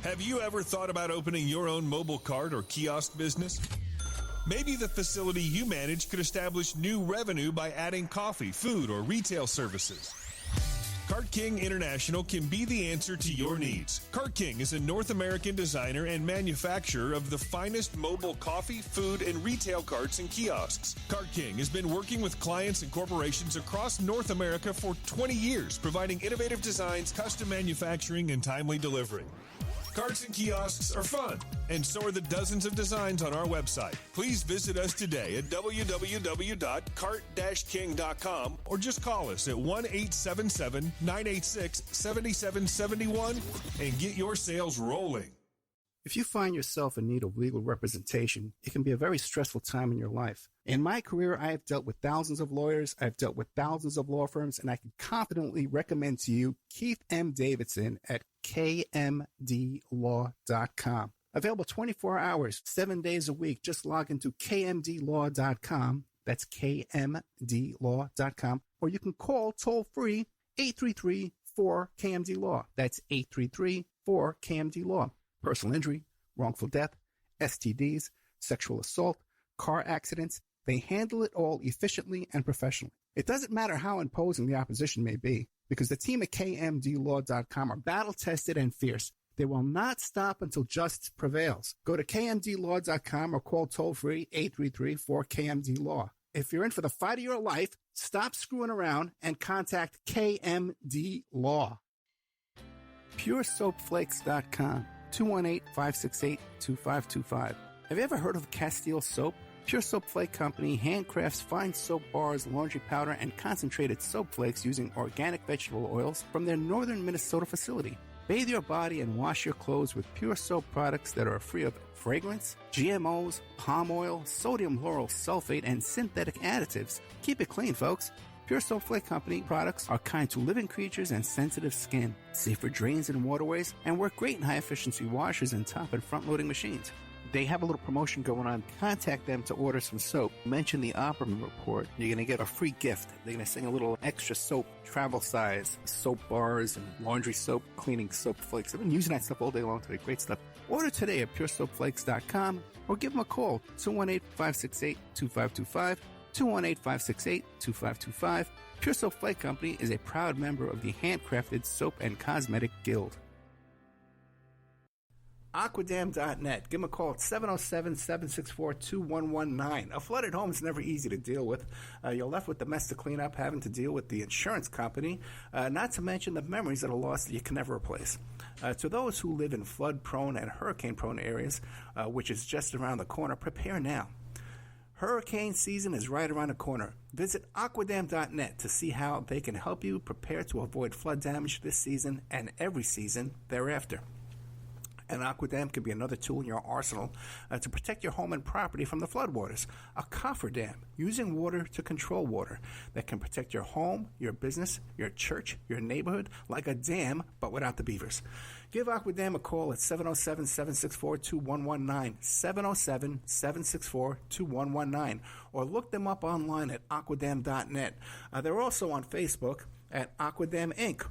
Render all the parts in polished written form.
Have you ever thought about opening your own mobile cart or kiosk business? Maybe the facility you manage could establish new revenue by adding coffee, food, or retail services. Cart King International can be the answer to your needs. Cart King is a North American designer and manufacturer of the finest mobile coffee, food, and retail carts and kiosks. Cart King has been working with clients and corporations across North America for 20 years, providing innovative designs, custom manufacturing, and timely delivery. Carts and kiosks are fun, and so are the dozens of designs on our website. Please visit us today at www.cart-king.com or just call us at 1-877-986-7771 and get your sales rolling. If you find yourself in need of legal representation, it can be a very stressful time in your life. In my career, I have dealt with thousands of lawyers, I've dealt with thousands of law firms, and I can confidently recommend to you Keith M. Davidson at kmdlaw.com. Available 24 hours, 7 days a week. Just log into kmdlaw.com. That's kmdlaw.com. Or you can call toll-free 833-4KMD-LAW. That's 833-4KMD-LAW. Personal injury, wrongful death, STDs, sexual assault, car accidents. They handle it all efficiently and professionally. It doesn't matter how imposing the opposition may be, because the team at kmdlaw.com are battle-tested and fierce. They will not stop until justice prevails. Go to kmdlaw.com or call toll-free 833-4KMD-LAW. If you're in for the fight of your life, stop screwing around and contact KMD Law. PureSoapFlakes.com, 218-568-2525. Have you ever heard of Castile Soap? Pure Soap Flake Company handcrafts fine soap bars, laundry powder, and concentrated soap flakes using organic vegetable oils from their northern Minnesota facility. Bathe your body and wash your clothes with pure soap products that are free of fragrance, GMOs, palm oil, sodium lauryl sulfate, and synthetic additives. Keep it clean, folks. Pure Soap Flake Company products are kind to living creatures and sensitive skin, safe for drains and waterways, and work great in high-efficiency washers and top and front-loading machines. They have a little promotion going on. Contact them to order some soap. Mention the Opperman Report. You're going to get a free gift. They're going to send a little extra soap, travel size, soap bars and laundry soap, cleaning soap flakes. I've been using that stuff all day long today. Great stuff. Order today at puresoapflakes.com or give them a call, 218-568-2525, 218-568-2525. Pure Soap Flake Company is a proud member of the Handcrafted Soap and Cosmetic Guild. Aquadam.net. Give them a call at 707-764-2119. A flooded home is never easy to deal with. You're left with the mess to clean up, having to deal with the insurance company, not to mention the memories that are lost that you can never replace. To those who live in flood-prone and hurricane-prone areas, which is just around the corner, prepare now. Hurricane season is right around the corner. Visit Aquadam.net to see how they can help you prepare to avoid flood damage this season and every season thereafter. An Aquadam can be another tool in your arsenal to protect your home and property from the floodwaters. A cofferdam, using water to control water, that can protect your home, your business, your church, your neighborhood, like a dam, but without the beavers. Give Aquadam a call at 707-764-2119, 707-764-2119, or look them up online at aquadam.net. They're also on Facebook at Aquadam Inc.,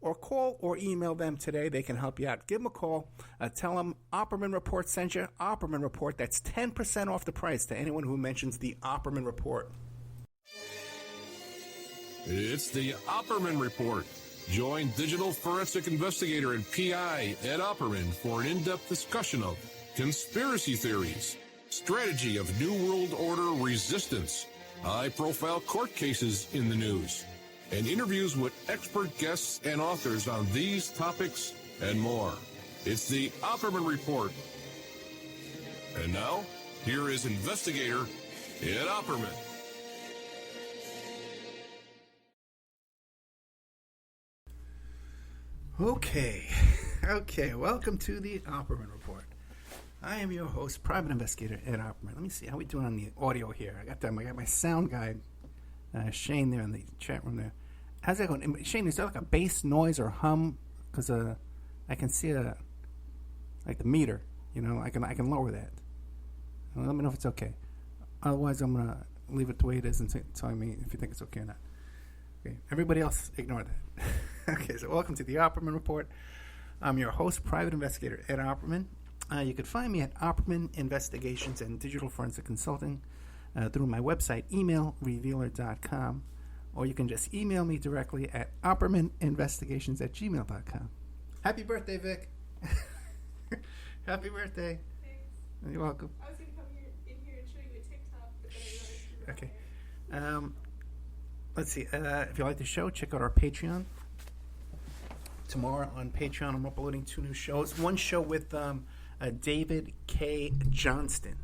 or call or email them today. They can help you out. Give them a call. Tell them Opperman Report sent you. Opperman Report, that's 10% off the price to anyone who mentions the Opperman Report. It's the Opperman Report. Join digital forensic investigator and PI Ed Opperman for an in-depth discussion of conspiracy theories, strategy of New World Order resistance, high-profile court cases in the news, and interviews with expert guests and authors on these topics and more. It's the Opperman Report. And now, here is investigator Ed Opperman. Okay, welcome to the Opperman Report. I am your host, private investigator Ed Opperman. Let me see how we doing on the audio here. I got my sound guy, Shane, there in the chat room there. How's that going? Shane, is there like a bass noise or hum? Because I can see like the meter. You know, I can lower that. Let me know if it's okay. Otherwise, I'm gonna leave it the way it is and tell me if you think it's okay or not. Okay, everybody else, ignore that. Okay, so welcome to the Opperman Report. I'm your host, Private Investigator Ed Opperman. You can find me at Opperman Investigations and Digital Forensic Consulting through my website, emailrevealer.com, or you can just email me directly at oppermaninvestigations@gmail.com. Happy birthday, Vic. Happy birthday. Thanks. You're welcome. I was going to come in here and show you a TikTok, but then I realized you were Okay. Let's see. If you like the show, check out our Patreon. Tomorrow on Patreon, I'm uploading 2 new shows. One show with David K. Johnston.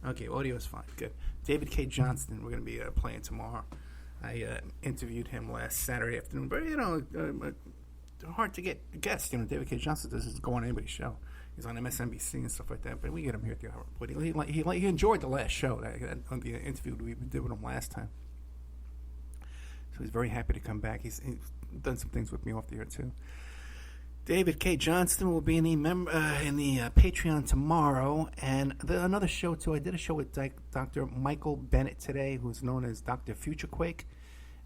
Okay, audio is fine. Good. David K. Johnston, we're going to be playing tomorrow. I interviewed him last Saturday afternoon, but, hard to get guests. David K. Johnston doesn't go on anybody's show. He's on MSNBC and stuff like that, but we get him here at the hour. But he enjoyed the last show, on the interview we did with him last time. So he's very happy to come back. He's done some things with me off the air, too. David K. Johnston will be in the Patreon tomorrow. And another show, too. I did a show with Dr. Michael Bennett today, who's known as Dr. Futurequake.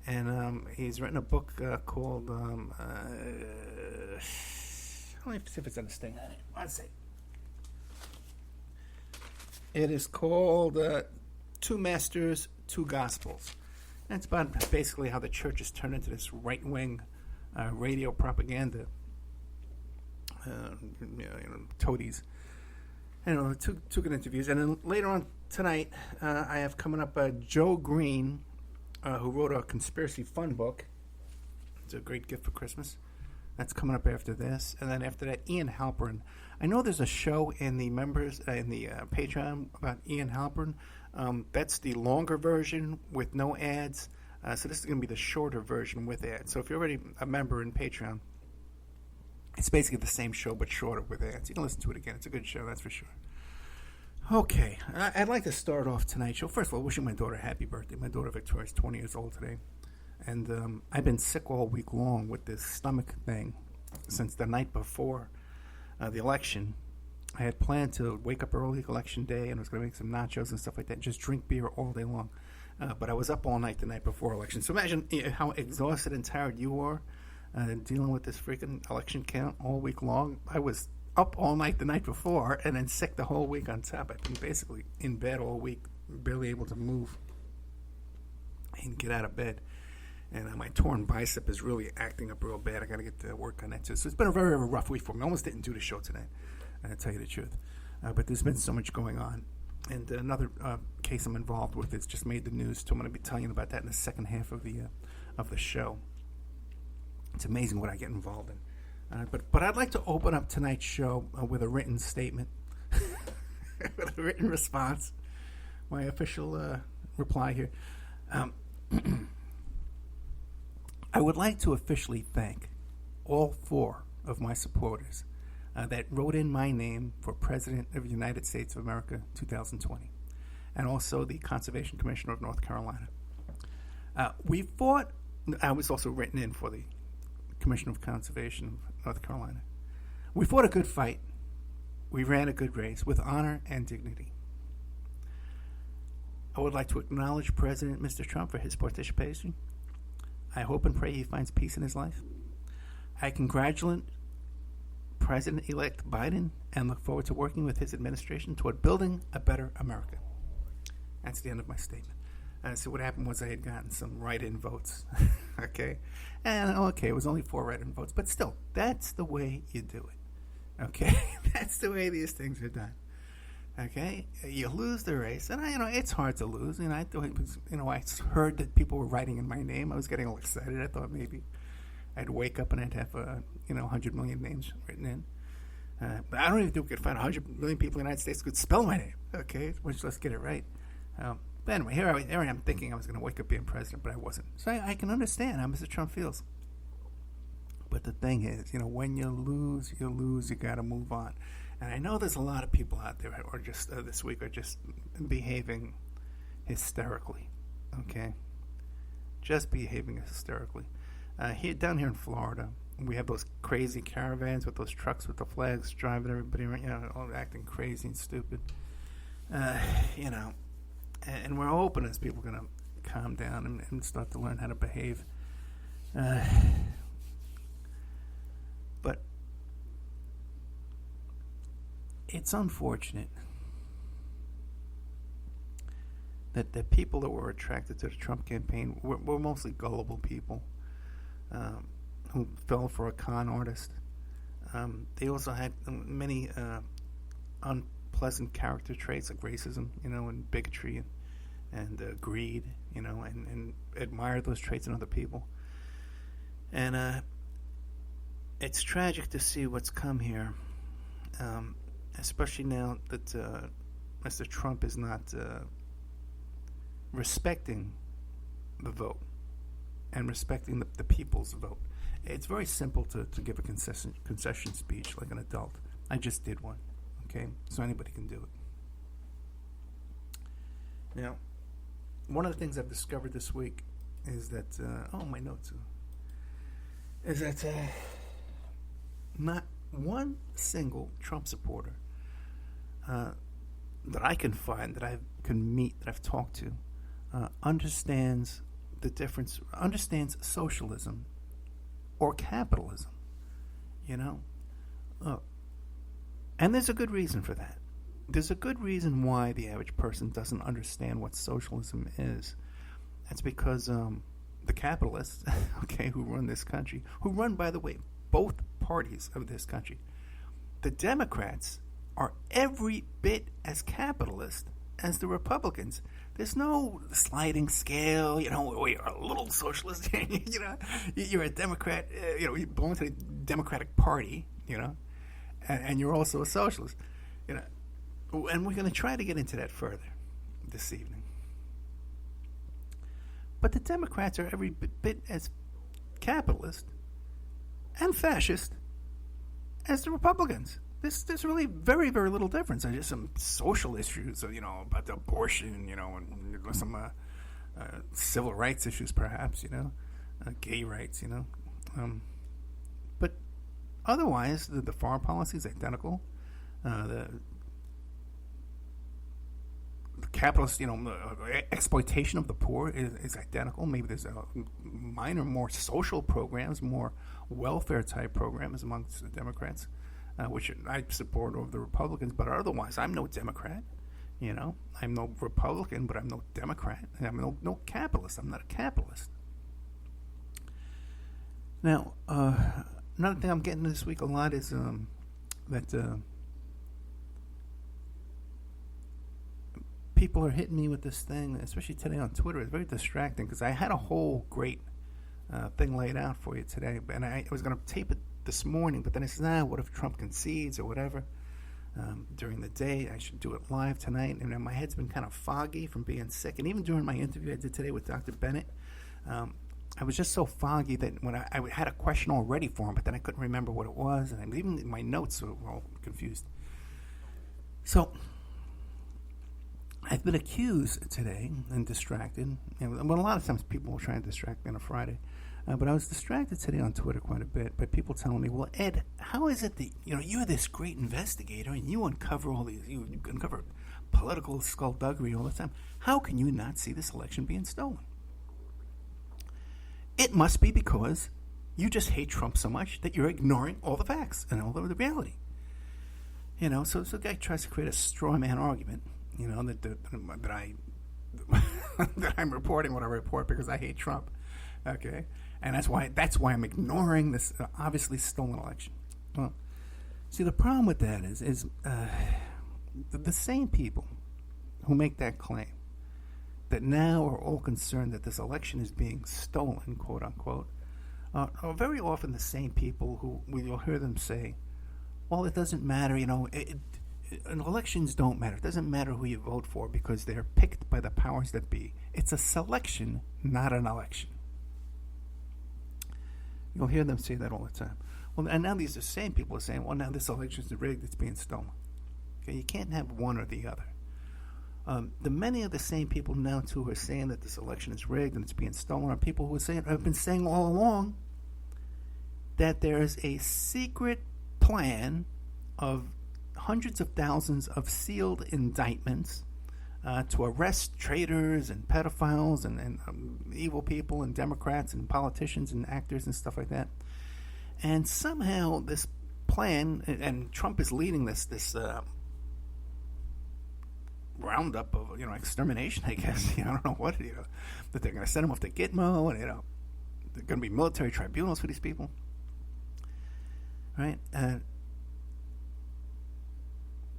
And he's written a book called... let me see if it's on this thing. Let's see. It is called Two Masters, Two Gospels. And it's about basically how the church has turned into this right-wing radio propaganda. Toadies. Anyway, two good interviews. And then later on tonight, I have coming up Joe Green, who wrote a conspiracy fun book. It's a great gift for Christmas. That's coming up after this. And then after that, Ian Halpern. I know there's a show in the members, in the Patreon about Ian Halpern. That's the longer version with no ads. So this is going to be the shorter version with ads. So if you're already a member in Patreon, it's basically the same show but shorter with ads. You can listen to it again. It's a good show, that's for sure. Okay, I'd like to start off tonight's show. First of all, wishing my daughter a happy birthday. My daughter Victoria is 20 years old today. And I've been sick all week long with this stomach thing since the night before the election. I had planned to wake up early election day and I was going to make some nachos and stuff like that and just drink beer all day long. But I was up all night the night before election. So imagine how exhausted and tired you are dealing with this freaking election count all week long. I was up all night the night before and then sick the whole week on top. I've been basically in bed all week, barely able to move and get out of bed. And my torn bicep is really acting up real bad. I got to get to work on that too. So it's been a very, very rough week for me. I almost didn't do the show today, to tell you the truth. But there's been so much going on. And another case I'm involved with has just made the news too. I'm going to be telling you about that in the second half of the show. It's amazing what I get involved in. But I'd like to open up tonight's show with a written statement, with a written response. My official reply here. I would like to officially thank all 4 of my supporters that wrote in my name for President of the United States of America 2020, and also the Conservation Commissioner of North Carolina. I was also written in for the Commissioner of Conservation of North Carolina. We fought a good fight. We ran a good race with honor and dignity. I would like to acknowledge President Mr. Trump for his participation. I hope and pray he finds peace in his life. I congratulate President-elect Biden and look forward to working with his administration toward building a better America. That's the end of my statement. So what happened was I had gotten some write-in votes, okay? And, it was only 4 write-in votes, but still, that's the way you do it, okay? That's the way these things are done, okay? You lose the race, and it's hard to lose. I thought it was, I heard that people were writing in my name. I was getting all excited. I thought maybe I'd wake up and I'd have 100 million names written in. But I don't even think we could find 100 million people in the United States who could spell my name, okay? Much less get it right. But anyway, here I am thinking I was going to wake up being president, but I wasn't. So I can understand how Mr. Trump feels. But the thing is, when you lose, you got to move on. And I know there's a lot of people out there who are just, this week, are just behaving hysterically, okay? Just behaving hysterically. Down here in Florida, we have those crazy caravans with those trucks with the flags driving everybody around, all acting crazy and stupid. And we're hoping as people are going to calm down and start to learn how to behave. But it's unfortunate that the people that were attracted to the Trump campaign were mostly gullible people who fell for a con artist. They also had many unpleasant character traits like racism, and bigotry and greed, and admire those traits in other people. And it's tragic to see what's come here, especially now that Mr. Trump is not respecting the vote and respecting the people's vote. It's very simple to give a concession speech like an adult. I just did one, okay? So anybody can do it. Now, one of the things I've discovered this week is that, my notes, is that not one single Trump supporter that I can find, that I can meet, that I've talked to, understands the difference, understands socialism or capitalism, and there's a good reason for that. There's a good reason why the average person doesn't understand what socialism is. That's because the capitalists, okay, who run this country, who run, by the way, both parties of this country, the Democrats are every bit as capitalist as the Republicans. There's no sliding scale, you're a little socialist, you're a Democrat, you belong to the Democratic Party, and you're also a socialist, and we're going to try to get into that further this evening. But the Democrats are every bit as capitalist and fascist as the Republicans. There's really very, very little difference. There's just some social issues, about the abortion, and some civil rights issues, perhaps, gay rights, but otherwise, the foreign policy is identical. The capitalist, exploitation of the poor is identical. Maybe there's a minor, more social programs, more welfare-type programs amongst the Democrats, which I support over the Republicans, but otherwise, I'm no Democrat. I'm no Republican, but I'm no Democrat. I'm no capitalist. I'm not a capitalist. Now, another thing I'm getting this week a lot is that people are hitting me with this thing, especially today on Twitter. It's very distracting because I had a whole great thing laid out for you today, and I was going to tape it this morning, but then I said, what if Trump concedes or whatever during the day? I should do it live tonight. And my head's been kind of foggy from being sick. And even during my interview I did today with Dr. Bennett, I was just so foggy that when I had a question all ready for him, but then I couldn't remember what it was, and even my notes were all confused. So I've been accused today and distracted. Well, a lot of times people will try and distract me on a Friday. But I was distracted today on Twitter quite a bit by people telling me, well, Ed, how is it that, you're this great investigator and you uncover all these, you uncover political skullduggery all the time. How can you not see this election being stolen? It must be because you just hate Trump so much that you're ignoring all the facts and all the reality. So the guy tries to create a straw man argument, that I'm reporting what I report because I hate Trump. Okay, and that's why I'm ignoring this obviously stolen election. Well, see, the problem with that is the same people who make that claim that now are all concerned that this election is being stolen, quote unquote, are very often the same people who you'll hear them say, "Well, it doesn't matter, elections don't matter. It doesn't matter who you vote for because they're picked by the powers that be. It's a selection, not an election." You'll hear them say that all the time. Well, and now these are the same people are saying, well, now this election is rigged, it's being stolen. Okay, you can't have one or the other. The many of the same people now, too, who are saying that this election is rigged and it's being stolen are people who have been saying all along that there is a secret plan of hundreds of thousands of sealed indictments to arrest traitors and pedophiles and evil people and Democrats and politicians and actors and stuff like that. And somehow this plan, and Trump is leading this roundup of, extermination, I guess. I don't know what, that they're going to send them off to Gitmo, and, they're going to be military tribunals for these people. Right?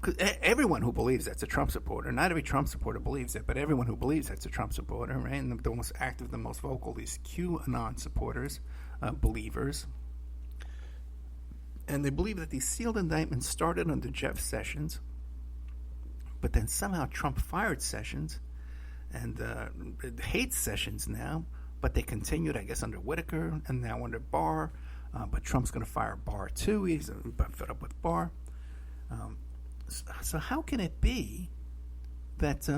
Cause everyone who believes that's a Trump supporter, not every Trump supporter believes it, but everyone who believes that's a Trump supporter, right? And the most active, the most vocal, these QAnon supporters, believers. And they believe that these sealed indictments started under Jeff Sessions, but then somehow Trump fired Sessions and hates Sessions now, but they continued, I guess, under Whitaker and now under Barr. But Trump's going to fire Barr too. He's fed up with Barr. So how can it be that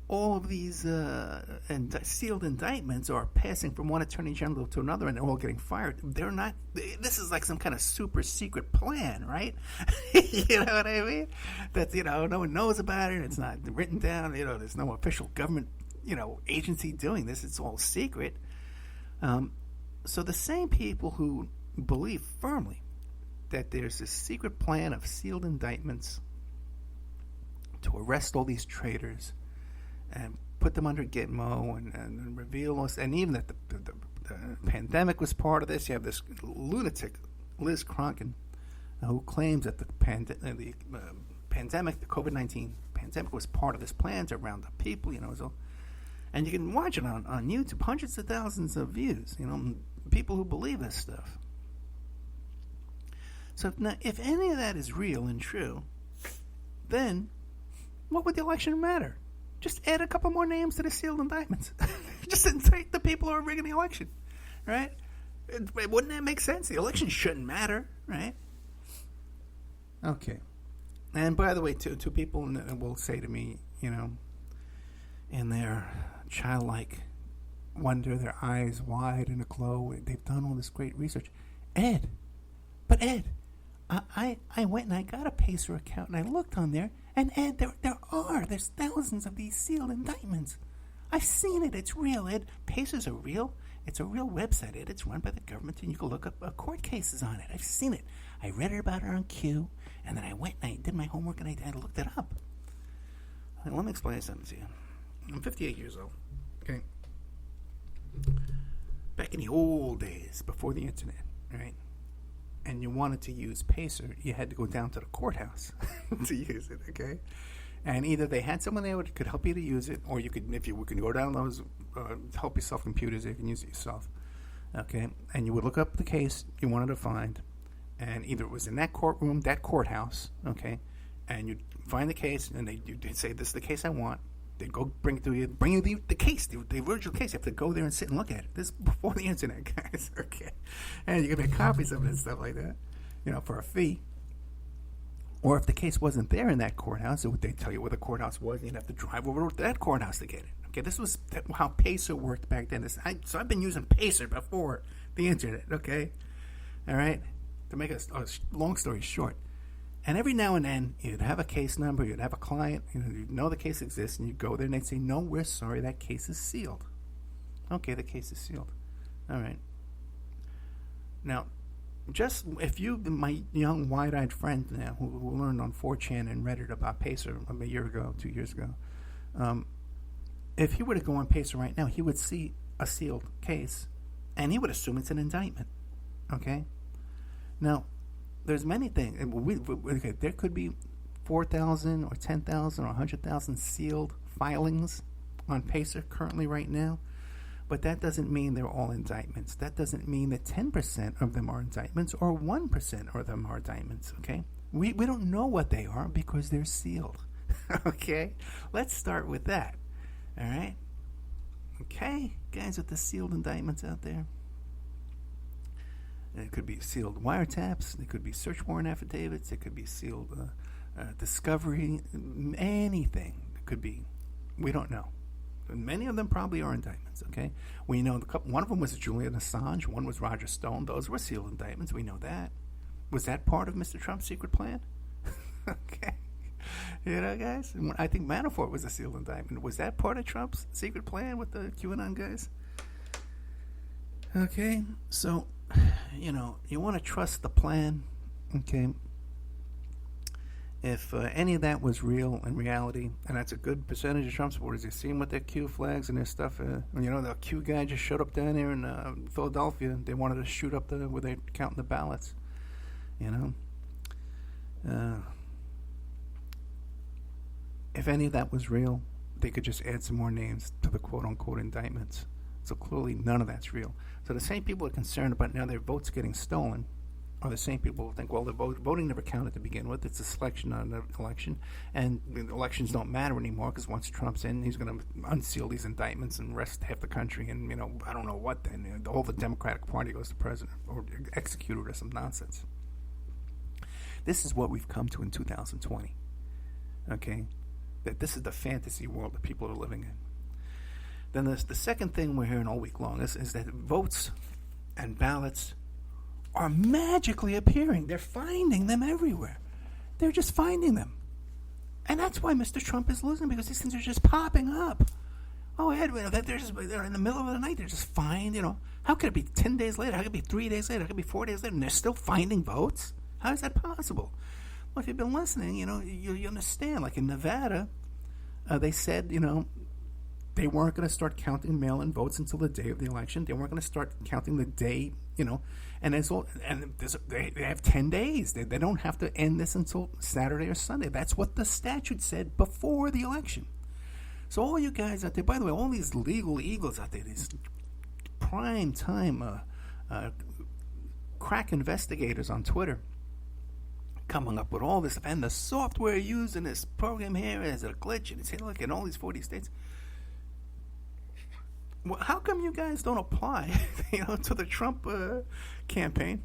all of these sealed indictments are passing from one attorney general to another and they're all getting fired? They're not. This is like some kind of super secret plan, right? You know what I mean? That, no one knows about it. It's not written down. There's no official government, agency doing this. It's all secret. So the same people who believe firmly that there's this secret plan of sealed indictments to arrest all these traitors and put them under Gitmo and reveal us, and even that the pandemic was part of this. You have this lunatic Liz Kronkin who claims that the pandemic, the COVID-19 pandemic, was part of this plan to round up people. And you can watch it on YouTube, hundreds of thousands of views. People who believe this stuff. So now, if any of that is real and true, then what would the election matter? Just add a couple more names to the sealed indictments. Just indict the people who are rigging the election, right? Wouldn't that make sense? The election shouldn't matter, right? Okay. And by the way, two people will say to me, in their childlike wonder, their eyes wide in a glow, they've done all this great research. Ed, I went and I got a Pacer account and I looked on there, and Ed, there's thousands of these sealed indictments. I've seen it. It's real, Ed. Pacers are real. It's a real website, Ed. It's run by the government, and you can look up court cases on it. I've seen it. I read it about it on Coup, and then I went and I did my homework and I looked it up. Let me explain something to you. I'm 58 years old. Okay. Back in the old days, before the internet, right? And you wanted to use Pacer, you had to go down to the courthouse to use it, okay? And either they had someone there that could help you to use it, or you could, if you could go down those help yourself computers, you can use it yourself, okay? And you would look up the case you wanted to find, and either it was in that courtroom, that courthouse, okay? And you'd find the case, and they'd say, "This is the case I want." They'd go bring you the case, the original case. You have to go there and sit and look at it. This is before the internet, guys. Okay, and you can make copies of it and stuff like that, for a fee. Or if the case wasn't there in that courthouse, they'd tell you where the courthouse was, and you'd have to drive over to that courthouse to get it. Okay, this was how Pacer worked back then. So I've been using Pacer before the internet. Okay, all right. To make a long story short. And every now and then, you'd have a case number, you'd have a client, you'd know the case exists, and you'd go there and they'd say, "No, we're sorry, that case is sealed." Okay, the case is sealed. All right. Now, just if you, my young, wide-eyed friend now, who learned on 4chan and Reddit about Pacer a year ago, 2 years ago, if he were to go on Pacer right now, he would see a sealed case, and he would assume it's an indictment. Okay? Now, there's many things. There could be 4,000 or 10,000 or 100,000 sealed filings on Pacer currently right now, but that doesn't mean they're all indictments. That doesn't mean that 10% of them are indictments or 1% of them are indictments, okay? We don't know what they are because they're sealed, okay? Let's start with that, all right? Okay, guys with the sealed indictments out there. It could be sealed wiretaps. It could be search warrant affidavits. It could be sealed discovery. Anything. It could be. We don't know. Many of them probably are indictments, okay? We know one of them was Julian Assange. One was Roger Stone. Those were sealed indictments. We know that. Was that part of Mr. Trump's secret plan? Okay. Guys? I think Manafort was a sealed indictment. Was that part of Trump's secret plan with the QAnon guys? Okay. So, you want to trust the plan, okay? if any of that was real in reality, and that's a good percentage of Trump supporters, you see them with their Q flags and their stuff. The Q guy just showed up down here in Philadelphia. They wanted to shoot up where they're counting the ballots. If any of that was real, they could just add some more names to the quote-unquote indictments. So clearly none of that's real. So the same people are concerned about now their votes getting stolen are the same people who think, well, the voting never counted to begin with. It's a selection, not an election. And the elections don't matter anymore because once Trump's in, he's going to unseal these indictments and arrest half the country. And, I don't know what then. The whole the Democratic Party goes to president or executed or some nonsense. This is what we've come to in 2020. Okay? That this is the fantasy world that people are living in. Then there's the second thing we're hearing all week long is that votes and ballots are magically appearing. They're finding them everywhere. They're just finding them. And that's why Mr. Trump is losing, because these things are just popping up. Oh, they're in the middle of the night. They're just how could it be 10 days later? How could it be 3 days later? How could it be 4 days later? And they're still finding votes? How is that possible? Well, if you've been listening, you understand. Like in Nevada, they said, they weren't going to start counting mail-in votes until the day of the election. They weren't going to start counting the day, and they have 10 days. They don't have to end this until Saturday or Sunday. That's what the statute said before the election. So all you guys out there, by the way, all these legal eagles out there, these prime time crack investigators on Twitter, coming up with all this, and the software used in this program here is a glitch, and it's here, look, in all these 40 states. Well, how come you guys don't apply, to the Trump campaign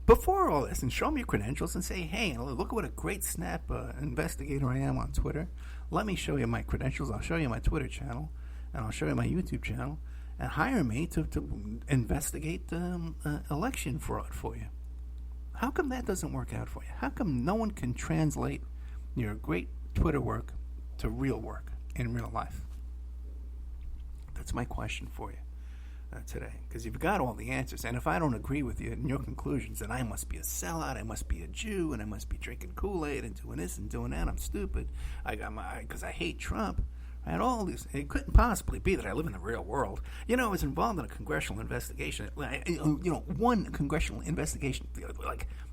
before all this and show me your credentials and say, hey, look what a great snap investigator I am on Twitter. Let me show you my credentials. I'll show you my Twitter channel, and I'll show you my YouTube channel, and hire me to investigate election fraud for you. How come that doesn't work out for you? How come no one can translate your great Twitter work to real work in real life? That's my question for you today, because you've got all the answers. And if I don't agree with you in your conclusions, then I must be a sellout, I must be a Jew, and I must be drinking Kool-Aid and doing this and doing that. I'm stupid. Because I hate Trump. And all these, it couldn't possibly be that I live in the real world. I was involved in a congressional investigation. One congressional investigation,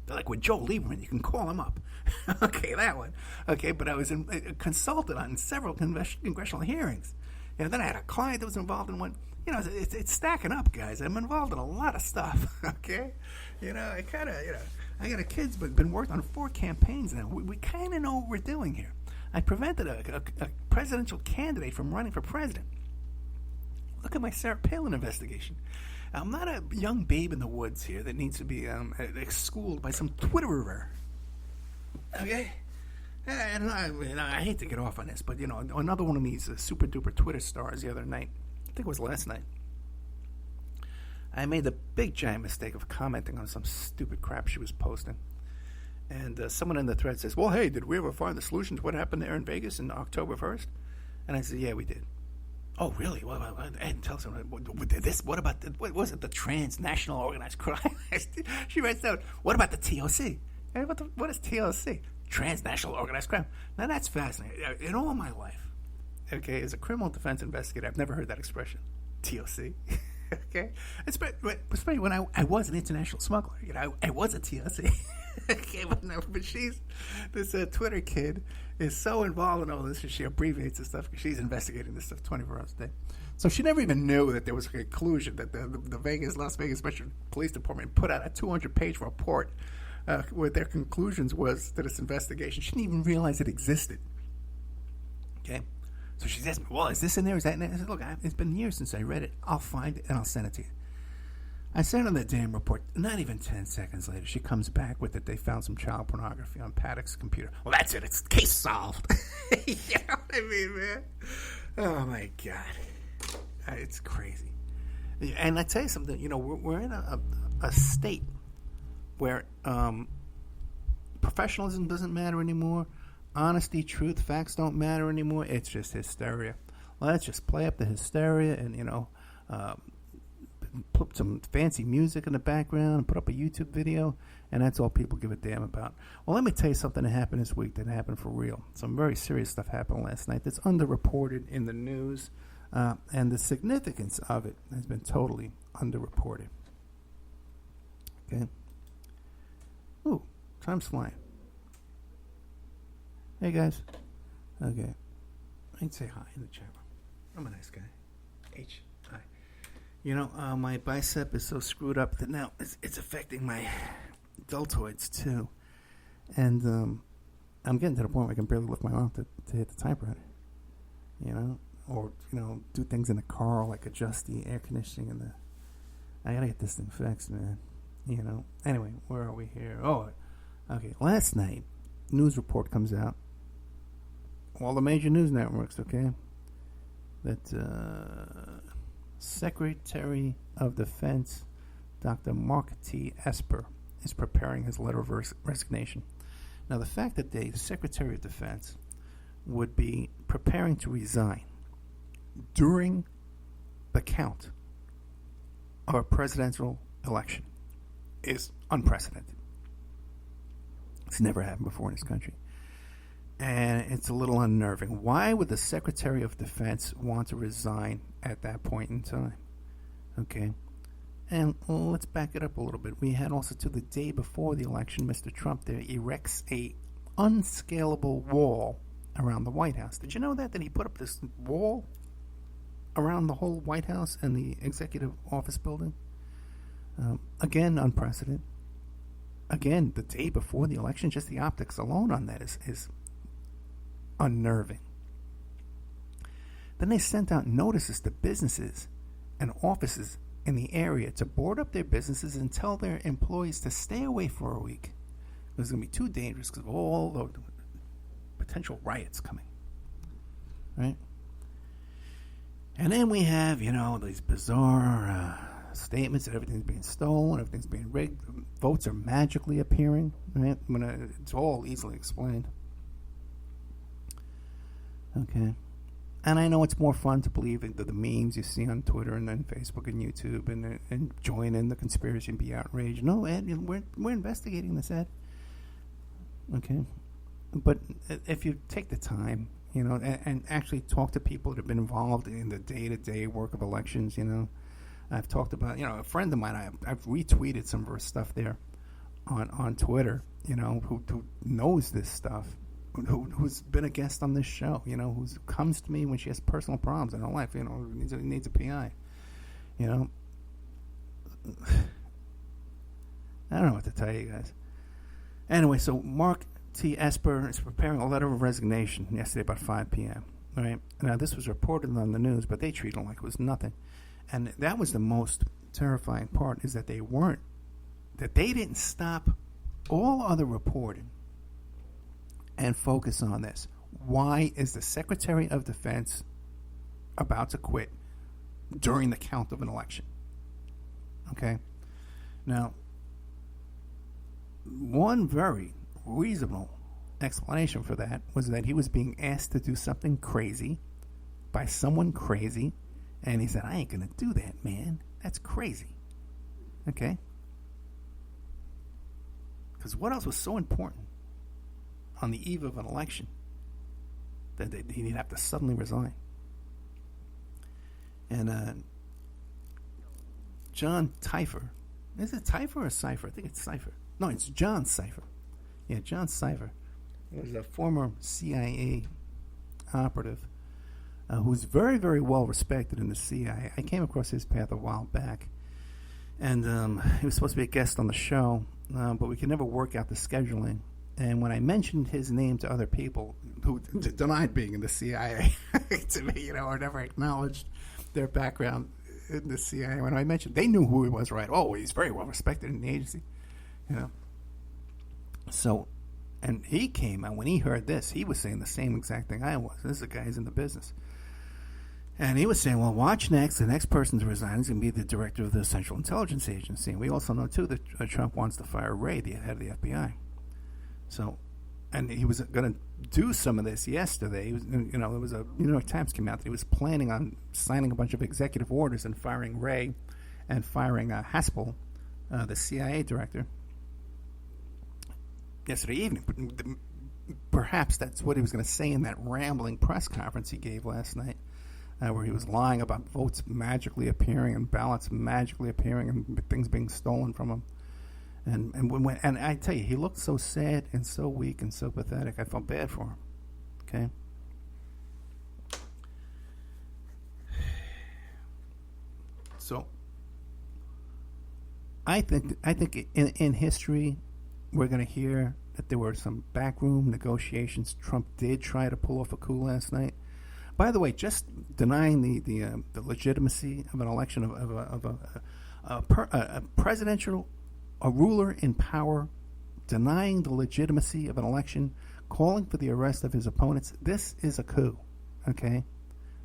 like with Joe Lieberman. You can call him up. Okay, that one. Okay, but I was consulted on several congressional hearings. Then I had a client that was involved in one. It's stacking up, guys. I'm involved in a lot of stuff. Okay, I got a kid's been working on 4 campaigns now. We kind of know what we're doing here. I prevented a presidential candidate from running for president. Look at my Sarah Palin investigation. I'm not a young babe in the woods here that needs to be schooled by some Twitterer. Okay? And I hate to get off on this, but, another one of these super-duper Twitter stars the other night, I think it was last night, I made the big, giant mistake of commenting on some stupid crap she was posting. And someone in the thread says, well, hey, did we ever find the solution to what happened there in Vegas on October 1st? And I said, yeah, we did. Oh, really? Well, and tell someone, what about, what was it, the transnational organized crime? She writes down, what about the TOC? Hey, what is TOC? Transnational organized crime. Now, that's fascinating. In all my life, okay, as a criminal defense investigator, I've never heard that expression, TOC. Okay? Especially when I was an international smuggler. I was a TOC. Okay, but this Twitter kid is so involved in all this, and she abbreviates this stuff because she's investigating this stuff 24 hours a day. So she never even knew that there was a conclusion that the Las Vegas Special Police Department put out a 200-page report where their conclusions was to this investigation. She didn't even realize it existed. Okay? So she asked me, well, is this in there? Is that in there? I said, look, it's been years since I read it. I'll find it and I'll send it to you. I sent her the damn report. Not even 10 seconds later, she comes back with it. They found some child pornography on Paddock's computer. Well, that's it. It's case solved. You know what I mean, man? Oh, my God. It's crazy. And I tell you something. We're in a state where professionalism doesn't matter anymore. Honesty, truth, facts don't matter anymore. It's just hysteria. Let's just play up the hysteria and, put some fancy music in the background and put up a YouTube video, and that's all people give a damn about. Well, let me tell you something that happened this week that happened for real. Some very serious stuff happened last night that's underreported in the news, and the significance of it has been totally underreported. Okay. Ooh, time's flying. Hey, guys. Okay. I'd say hi in the chat room. I'm a nice guy. Hi. You know, my bicep is so screwed up that now it's affecting my deltoids, too. And I'm getting to the point where I can barely lift my arm to hit the typewriter. You know? Or, you know, do things in the car, like adjust the air conditioning and I gotta get this thing fixed, man. You know? Anyway, where are we here? Oh, okay. Last night, news report comes out. All the major news networks, okay? That Secretary of Defense Dr. Mark T. Esper is preparing his letter of resignation. Now, the fact that the Secretary of Defense would be preparing to resign during the count of a presidential election is unprecedented. It's never happened before in this country. And it's a little unnerving. Why would the Secretary of Defense want to resign at that point in time? Okay. And let's back it up a little bit. We had also, to the day before the election, Mr. Trump there erects a unscalable wall around the White House. Did you know that he put up this wall around the whole White House and the executive office building? Again, unprecedented. Again, the day before the election, just the optics alone on that is unnerving. Then they sent out notices to businesses and offices in the area to board up their businesses and tell their employees to stay away for a week. It was going to be too dangerous because of all the potential riots coming. Right? And then we have, these bizarre statements that everything's being stolen, everything's being rigged, votes are magically appearing. Right? It's all easily explained. Okay. And I know it's more fun to believe the memes you see on Twitter and then Facebook and YouTube and join in the conspiracy and be outraged. No, Ed, we're investigating this, Ed. Okay. But if you take the time, and actually talk to people that have been involved in the day-to-day work of elections, I've talked about, a friend of mine, I've retweeted some of her stuff there on Twitter, who knows this stuff. Who's been a guest on this show, who comes to me when she has personal problems in her life, needs a PI, I don't know what to tell you guys. Anyway, so Mark T. Esper is preparing a letter of resignation yesterday about 5 p.m., right? Now, this was reported on the news, but they treated it like it was nothing. And that was the most terrifying part, is that they didn't stop all other reporting and focus on this. Why is the Secretary of Defense about to quit during the count of an election? Okay? Now, one very reasonable explanation for that was that he was being asked to do something crazy by someone crazy, and he said, I ain't going to do that, man. That's crazy. Okay? Because what else was so important on the eve of an election that he'd have to suddenly resign? And John Teifer, is it Teifer or Cipher? I think it's Cipher. No, it's John Cipher. Yeah, John Cipher. He was a former CIA operative who's very, very well respected in the CIA. I came across his path a while back, and he was supposed to be a guest on the show, but we could never work out the scheduling. And when I mentioned his name to other people who denied being in the CIA to me, or never acknowledged their background in the CIA, when I mentioned, they knew who he was, right? Oh, he's very well respected in the agency, So, and he came out, when he heard this, he was saying the same exact thing I was. This is a guy who's in the business. And he was saying, well, watch next. The next person to resign is going to be the director of the Central Intelligence Agency. And we also know, too, that Trump wants to fire Wray, the head of the FBI. So, and he was going to do some of this yesterday. He was, there was a New York Times came out that he was planning on signing a bunch of executive orders and firing Wray and firing Haspel, the CIA director, yesterday evening. Perhaps that's what he was going to say in that rambling press conference he gave last night, where he was lying about votes magically appearing and ballots magically appearing and things being stolen from him. And I tell you, he looked so sad and so weak and so pathetic. I felt bad for him. Okay. So I think in history we're going to hear that there were some backroom negotiations. Trump did try to pull off a coup last night. By the way, just denying the legitimacy of an election of a presidential, a ruler in power, denying the legitimacy of an election, calling for the arrest of his opponents. This is a coup. Okay,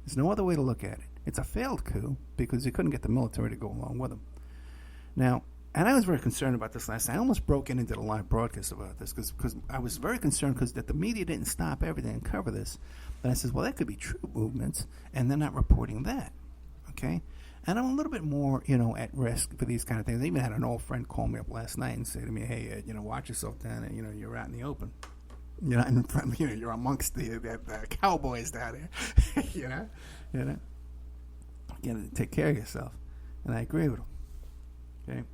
there's no other way to look at it. It's a failed coup because he couldn't get the military to go along with him. Now, and I was very concerned about this last night. I almost broke into the live broadcast about this because I was very concerned because that the media didn't stop everything and cover this. And I said, well, that could be true movements, and they're not reporting that. Okay? And I'm a little bit more, at risk for these kind of things. I even had an old friend call me up last night and say to me, hey, Ed, watch yourself down there. You're out in the open. You're not in front, you're amongst the cowboys down there. You got to take care of yourself. And I agree with him. Okay?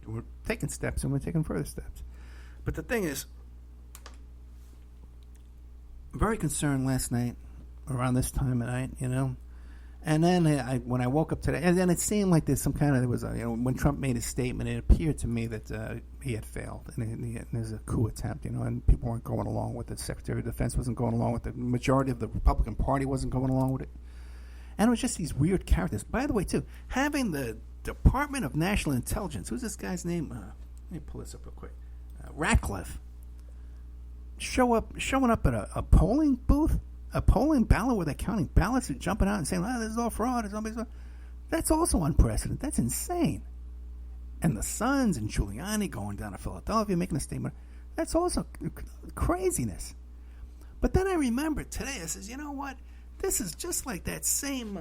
We're taking steps, and we're taking further steps. But the thing is, I'm very concerned last night, around this time of night, And then when I woke up today, and then it seemed like there's some kind of, when Trump made his statement, it appeared to me that he had failed, and there's a coup attempt, and people weren't going along with it. Secretary of Defense wasn't going along with it. The majority of the Republican Party wasn't going along with it. And it was just these weird characters. By the way, too, having the Department of National Intelligence, who's this guy's name? Let me pull this up real quick. Ratcliffe. Showing up at a polling booth, a polling ballot where they're counting ballots and jumping out and saying, this is all fraud. That's also unprecedented. That's insane. And the Sons and Giuliani going down to Philadelphia making a statement. That's also craziness. But then I remembered today, I says, you know what? This is just like that same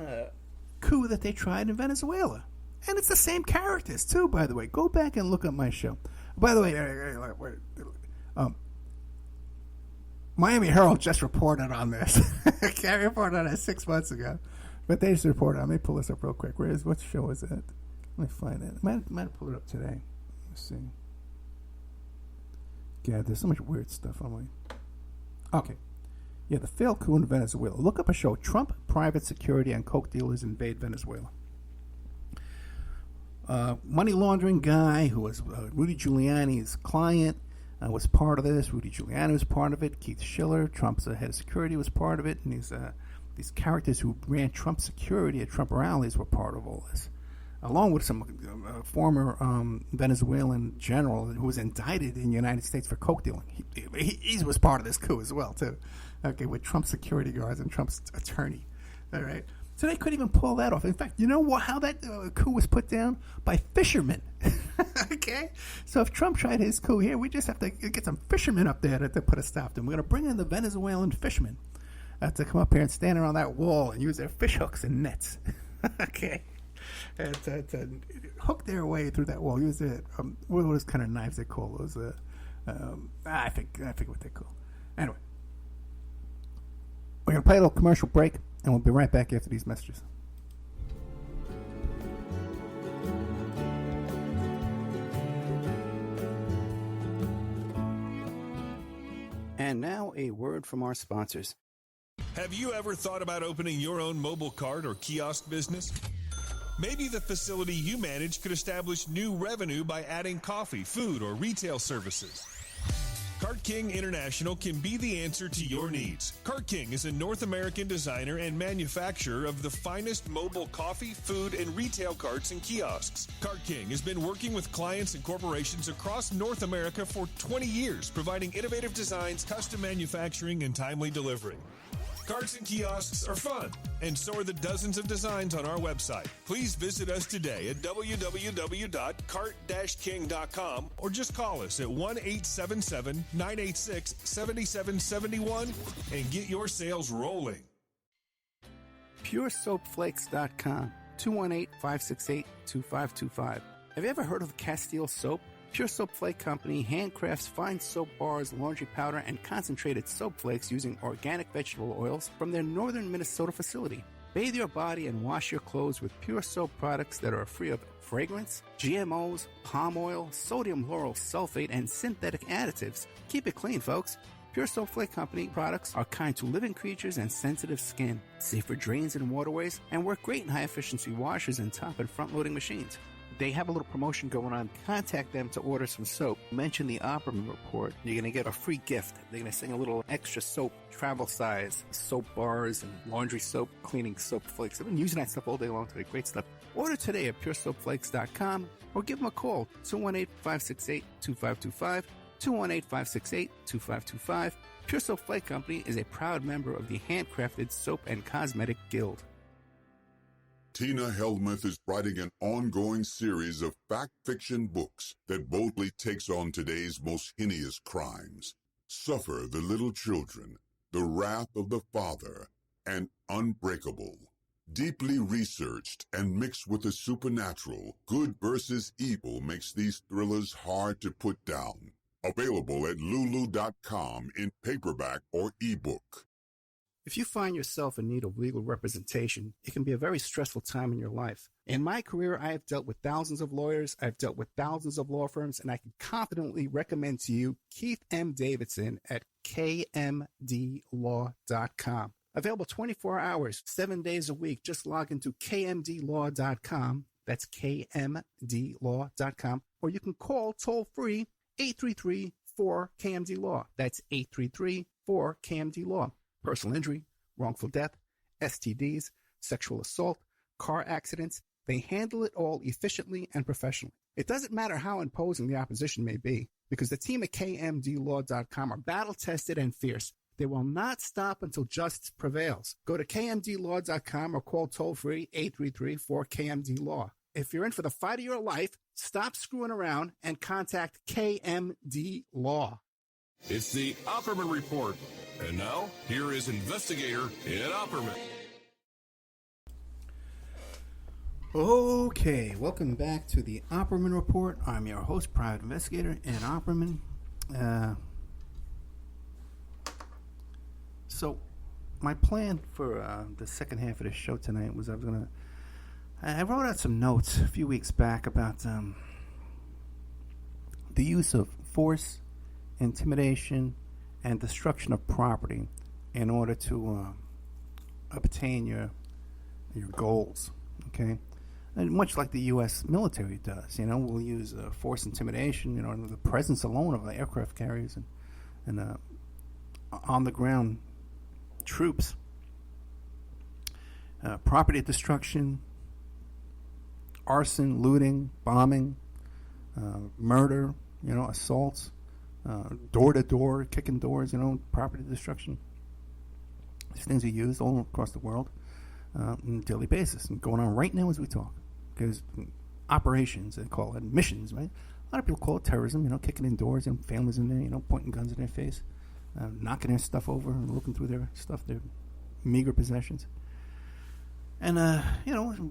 coup that they tried in Venezuela. And it's the same characters, too, by the way. Go back and look at my show. By the way, Miami Herald just reported on this. I reported on it 6 months ago. But they just reported on it. Let me pull this up real quick. What show is it? Let me find it. I might have pulled it up today. Let's see. God, there's so much weird stuff on my... Okay. Yeah, the failed coup in Venezuela. Look up a show. Trump, private security, and coke dealers invade Venezuela. Money laundering guy who was Rudy Giuliani's client was part of this. Rudy Giuliani was part of it. Keith Schiller, Trump's head of security, was part of it. And these characters who ran Trump security at Trump rallies were part of all this, along with some former Venezuelan general who was indicted in the United States for coke dealing. He was part of this coup as well, too. Okay, with Trump's security guards and Trump's attorney. All right. So they couldn't even pull that off. In fact, you know how that coup was put down? By fishermen. Okay? So if Trump tried his coup here, we just have to get some fishermen up there to put a stop to him. We're going to bring in the Venezuelan fishermen to come up here and stand around that wall and use their fish hooks and nets. Okay? And to hook their way through that wall. Use it. What are those kind of knives they call those? I forget what they call. Anyway. We're going to play a little commercial break, and we'll be right back after these messages. And now a word from our sponsors. Have you ever thought about opening your own mobile cart or kiosk business? Maybe the facility you manage could establish new revenue by adding coffee, food, or retail services. Cart King International can be the answer to your needs. Cart King is a North American designer and manufacturer of the finest mobile coffee, food, and retail carts and kiosks. Cart King has been working with clients and corporations across North America for 20 years, providing innovative designs, custom manufacturing, and timely delivery. Carts and kiosks are fun, and so are the dozens of designs on our website. Please visit us today at www.cart-king.com or just call us at 1-877-986-7771 and get your sales rolling. PureSoapFlakes.com. 218-568-2525. Have you ever heard of Castile Soap? Pure Soap Flake Company handcrafts fine soap bars, laundry powder, and concentrated soap flakes using organic vegetable oils from their northern Minnesota facility. Bathe your body and wash your clothes with Pure Soap products that are free of fragrance, GMOs, palm oil, sodium lauryl sulfate, and synthetic additives. Keep it clean, folks. Pure Soap Flake Company products are kind to living creatures and sensitive skin, safe for drains and waterways, and work great in high-efficiency washers and top and front-loading machines. They have a little promotion going on. Contact them to order some soap. Mention the Opperman Report. You're going to get a free gift. They're going to send a little extra soap, travel size, soap bars and laundry soap, cleaning soap flakes. I've been using that stuff all day long today. Great stuff. Order today at puresoapflakes.com or give them a call, 218-568-2525, 218-568-2525. Pure Soap Flake Company is a proud member of the Handcrafted Soap and Cosmetic Guild. Tina Helmuth is writing an ongoing series of fact-fiction books that boldly takes on today's most heinous crimes. Suffer the Little Children, The Wrath of the Father, and Unbreakable. Deeply researched and mixed with the supernatural, good versus evil makes these thrillers hard to put down. Available at lulu.com in paperback or ebook. If you find yourself in need of legal representation, it can be a very stressful time in your life. In my career, I have dealt with thousands of lawyers, I've dealt with thousands of law firms, and I can confidently recommend to you Keith M. Davidson at kmdlaw.com. Available 24 hours, 7 days a week. Just log into kmdlaw.com. That's kmdlaw.com. Or you can call toll-free 833-4KMD-LAW. That's 833-4KMD-LAW. Personal injury, wrongful death, STDs, sexual assault, car accidents, they handle it all efficiently and professionally. It doesn't matter how imposing the opposition may be, because the team at kmdlaw.com are battle-tested and fierce. They will not stop until justice prevails. Go to kmdlaw.com or call toll-free 833-4KMD-LAW. If you're in for the fight of your life, stop screwing around and contact KMD Law. It's the Opperman Report. And now, here is investigator Ed Opperman. Okay, welcome back to the Opperman Report. I'm your host, private investigator Ed Opperman. So, my plan for the second half of the show tonight was I wrote out some notes a few weeks back about the use of force, intimidation, and destruction of property in order to obtain your goals, okay? And much like the U.S. military does, we'll use force, intimidation, the presence alone of the aircraft carriers and on-the-ground troops, property destruction, arson, looting, bombing, murder, assaults, door-to-door, kicking doors, property destruction. These things are used all across the world on a daily basis and going on right now as we talk. There's operations, they call it, missions, right? A lot of people call it terrorism, kicking in doors, families in there, pointing guns in their face, knocking their stuff over and looking through their stuff, their meager possessions. And,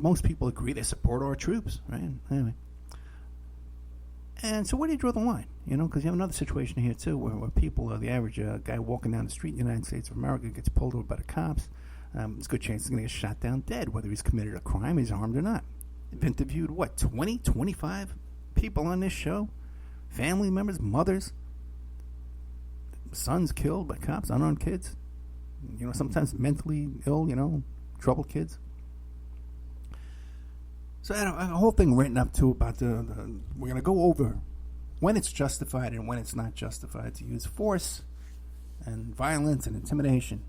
most people agree they support our troops, right? Anyway. And so where do you draw the line? Because you have another situation here, too, where people, the average guy walking down the street in the United States of America gets pulled over by the cops. There's a good chance he's going to get shot down dead, whether he's committed a crime, he's armed or not. I've interviewed, 20, 25 people on this show? Family members, mothers, sons killed by cops, unarmed kids. Sometimes mentally ill, troubled kids. So I have a whole thing written up, too, about we're going to go over when it's justified and when it's not justified to use force and violence and intimidation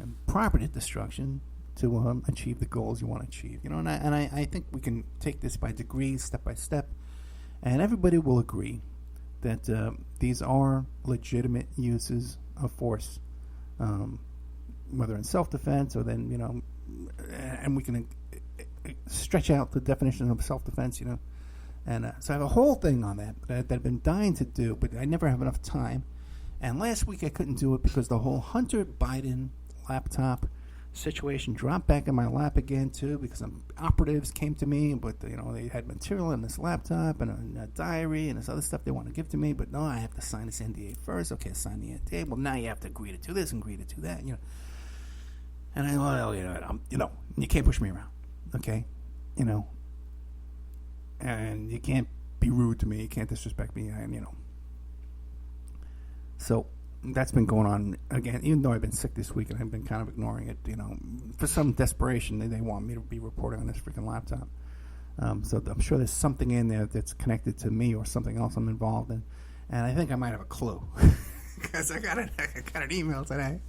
and property destruction to achieve the goals you want to achieve. And I think we can take this by degrees, step by step, and everybody will agree that these are legitimate uses of force, whether in self-defense or then, and we can stretch out the definition of self-defense, And so I have a whole thing on that I've been dying to do, but I never have enough time. And last week I couldn't do it because the whole Hunter Biden laptop situation dropped back in my lap again too, because some operatives came to me, but they had material in this laptop and a diary and this other stuff they want to give to me, but no, I have to sign this NDA first. Okay, sign the NDA. Well, now you have to agree to do this and agree to do that. And I thought, you can't push me around, okay, and you can't be rude to me, you can't disrespect me, and so. That's been going on again, even though I've been sick this week and I've been kind of ignoring it. For some desperation, they want me to be reporting on this freaking laptop. So I'm sure there's something in there that's connected to me or something else I'm involved in, and I think I might have a clue because I got an email today.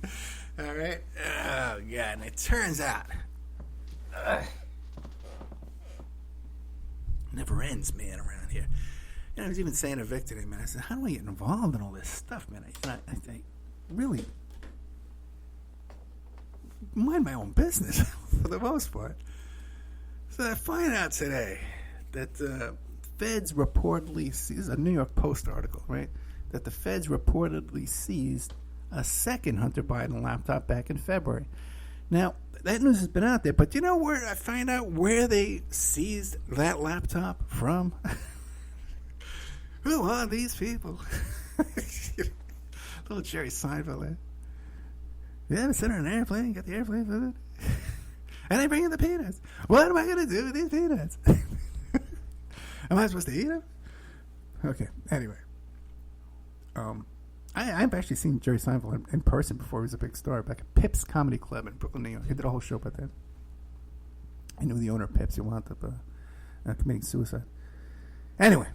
All right, oh yeah, and it turns out never ends, man, around here. I was even saying to Vic today, man, I said, how do I get involved in all this stuff, man? I really mind my own business for the most part. So I find out today that the feds reportedly, this is a New York Post article, right? That the feds reportedly seized a second Hunter Biden laptop back in February. Now, that news has been out there, but do you know where I find out where they seized that laptop from? Who are these people? Little Jerry Seinfeld there. You ever sit on an airplane, got the airplane food? And they bring in the peanuts. What am I going to do with these peanuts? Am I supposed to eat them? Okay, anyway. I've actually seen Jerry Seinfeld in person before he was a big star, back at Pips Comedy Club in Brooklyn, New York. He did a whole show about that. I knew the owner of Pips. He wound up committing suicide. Anyway.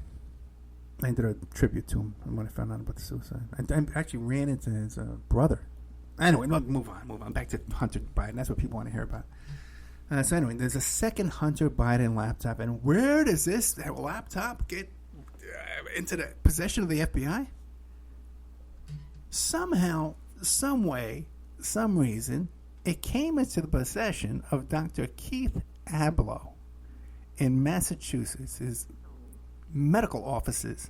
I did a tribute to him when I found out about the suicide. I actually ran into his brother. Anyway, move on. Back to Hunter Biden. That's what people want to hear about. So anyway, there's a second Hunter Biden laptop. And where does this laptop get into the possession of the FBI? Somehow, some way, some reason, it came into the possession of Dr. Keith Abloh in Massachusetts. His medical offices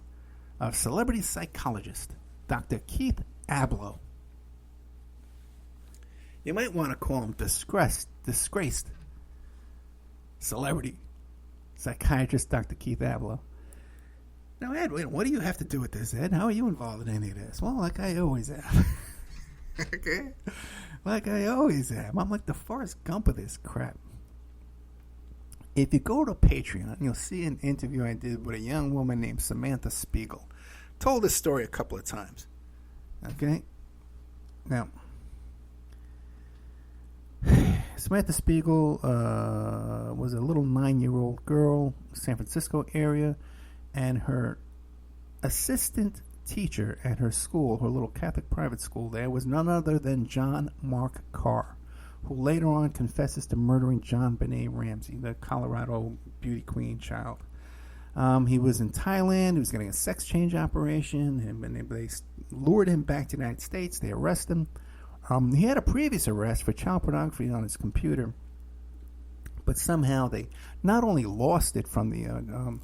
of celebrity psychologist Dr. Keith Abloh. You might want to call him disgraced celebrity psychiatrist Dr. Keith Abloh. Now, Ed, what do you have to do with this, Ed? How are you involved in any of this? Well, like I always am. Okay? Like I always am. I'm like the Forrest Gump of this crap. If you go to Patreon, you'll see an interview I did with a young woman named Samantha Spiegel. Told this story a couple of times. Okay? Now, Samantha Spiegel was a little 9-year-old girl, San Francisco area, and her assistant teacher at her school, her little Catholic private school there, was none other than John Mark Carr, who later on confesses to murdering John Benet Ramsey, the Colorado beauty queen child. He was in Thailand. He was getting a sex change operation, and they lured him back to the United States. They arrested him. He had a previous arrest for child pornography on his computer, but somehow they not only lost it from the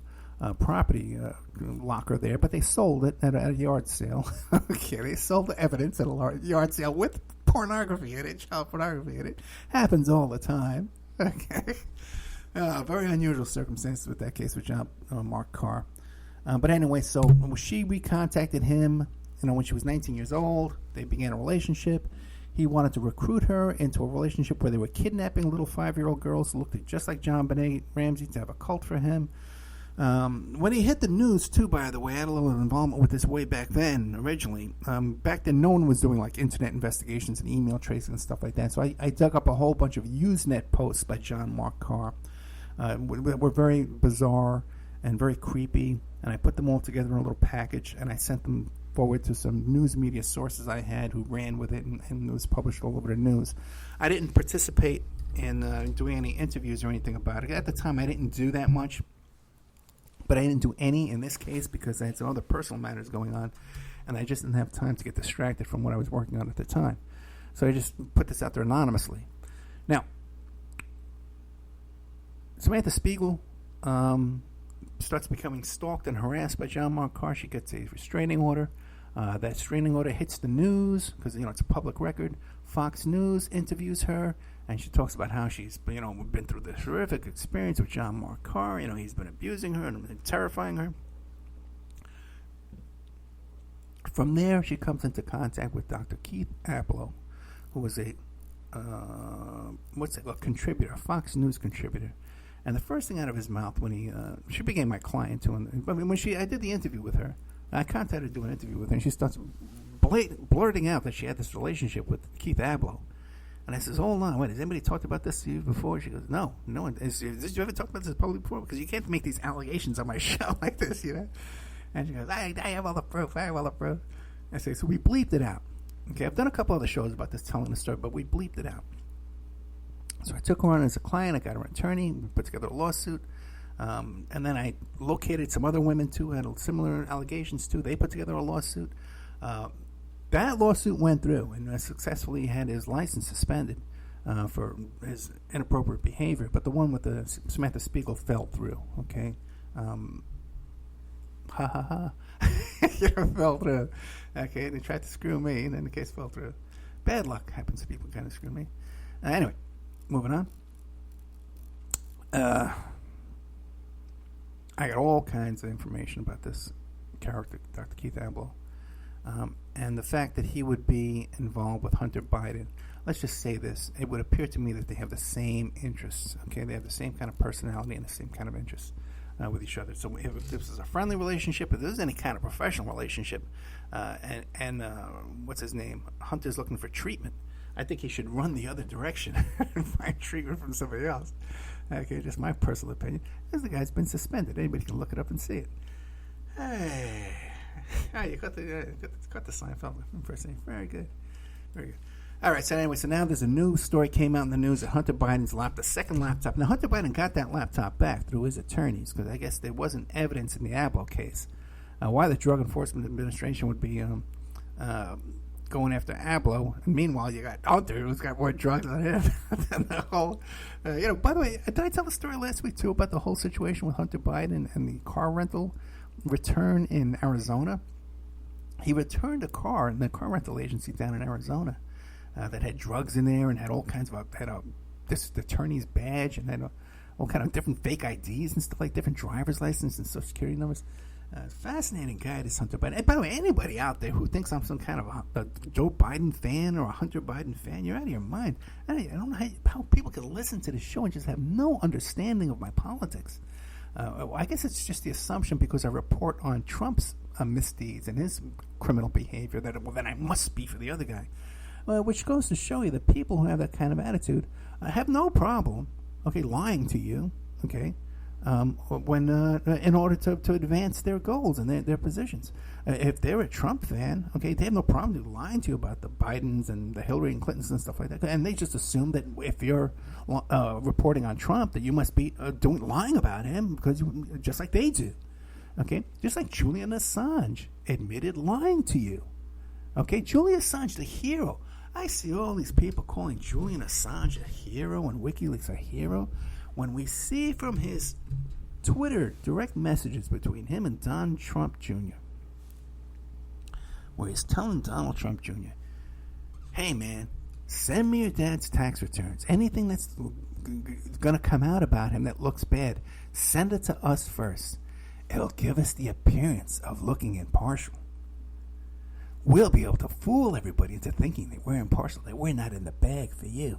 property locker there, but they sold it at a yard sale. Okay, they sold the evidence at a yard sale with pornography in it, child pornography in it. Happens all the time. Okay. Very unusual circumstances with that case with John Mark Carr. But anyway, so she recontacted him, when she was 19 years old. They began a relationship. He wanted to recruit her into a relationship where they were kidnapping little 5-year-old girls who looked just like John Benet Ramsey to have a cult for him. When he hit the news, too, by the way, I had a little involvement with this way back then, originally. Back then, no one was doing, internet investigations and email tracing and stuff like that. So I dug up a whole bunch of Usenet posts by John Mark Carr. Were very bizarre and very creepy, and I put them all together in a little package, and I sent them forward to some news media sources I had who ran with it, and it was published all over the news. I didn't participate in doing any interviews or anything about it. At the time, I didn't do that much. But I didn't do any in this case because I had some other personal matters going on, and I just didn't have time to get distracted from what I was working on at the time. So I just put this out there anonymously. Now, Samantha Spiegel starts becoming stalked and harassed by John Mark Carr. She gets a restraining order. That restraining order hits the news because, it's a public record. Fox News interviews her, and she talks about how she's, been through this horrific experience with John Mark Carr. He's been abusing her and terrifying her. From there, she comes into contact with Dr. Keith Abloh, who was a contributor, a Fox News contributor. And the first thing out of his mouth when she became my client too. When I did the interview with her, I contacted her to do an interview with her, and she starts blurting out that she had this relationship with Keith Abloh. And I says, hold on, wait, has anybody talked about this to you before? She goes, no one. Did you ever talk about this publicly before? Because you can't make these allegations on my show like this, And she goes, I have all the proof. I say, so we bleeped it out. Okay, I've done a couple other shows about this, telling the story, but we bleeped it out. So I took her on as a client. I got her an attorney. We put together a lawsuit. And then I located some other women, too, who had similar allegations, too. They put together a lawsuit. That lawsuit went through and successfully had his license suspended for his inappropriate behavior. But the one with the Samantha Spiegel fell through, okay? Fell through. Okay, they tried to screw me, and then the case fell through. Bad luck happens to people kind of screw me. Anyway, moving on. I got all kinds of information about this character, Dr. Keith Abloh, and the fact that he would be involved with Hunter Biden. Let's just say this. It would appear to me that they have the same interests. Okay, they have the same kind of personality and the same kind of interests with each other. So if this is a friendly relationship, if there's any kind of professional relationship, and what's his name? Hunter's looking for treatment, I think he should run the other direction and find treatment from somebody else. Okay, just my personal opinion. Because the guy's been suspended. Anybody can look it up and see it. Hey. You got the Seinfeld impersonation. Very good. Very good. All right, so anyway, now there's a new story came out in the news that Hunter Biden's the second laptop. Now, Hunter Biden got that laptop back through his attorneys because I guess there wasn't evidence in the Abloh case. Why the Drug Enforcement Administration would be going after Abloh, and meanwhile you got Hunter, who's got more drugs on him than the whole. By the way, did I tell the story last week too about the whole situation with Hunter Biden and the car rental return in Arizona? He returned a car in the car rental agency down in Arizona that had drugs in there and had all kinds of this attorney's badge and had all kind of different fake IDs and stuff, like different driver's license and social security numbers. Fascinating guy, this Hunter Biden. And by the way, anybody out there who thinks I'm some kind of a Joe Biden fan or a Hunter Biden fan, you're out of your mind. I don't know how people can listen to this show and just have no understanding of my politics. I guess it's just the assumption because I report on Trump's misdeeds and his criminal behavior that then I must be for the other guy. Which goes to show you that people who have that kind of attitude have no problem, lying to you, when in order to advance their goals and their positions. If they're a Trump fan, they have no problem lying to you about the Bidens and the Hillary and Clintons and stuff like that. And they just assume that if you're reporting on Trump, that you must be lying about him because just like they do. Just like Julian Assange admitted lying to you. Julian Assange, the hero. I see all these people calling Julian Assange a hero and WikiLeaks a hero. When we see from his Twitter direct messages between him and Donald Trump Jr., where he's telling Donald Trump Jr., hey man, send me your dad's tax returns. Anything that's going to come out about him that looks bad, send it to us first. It'll give us the appearance of looking impartial. We'll be able to fool everybody into thinking that we're impartial, that we're not in the bag for you.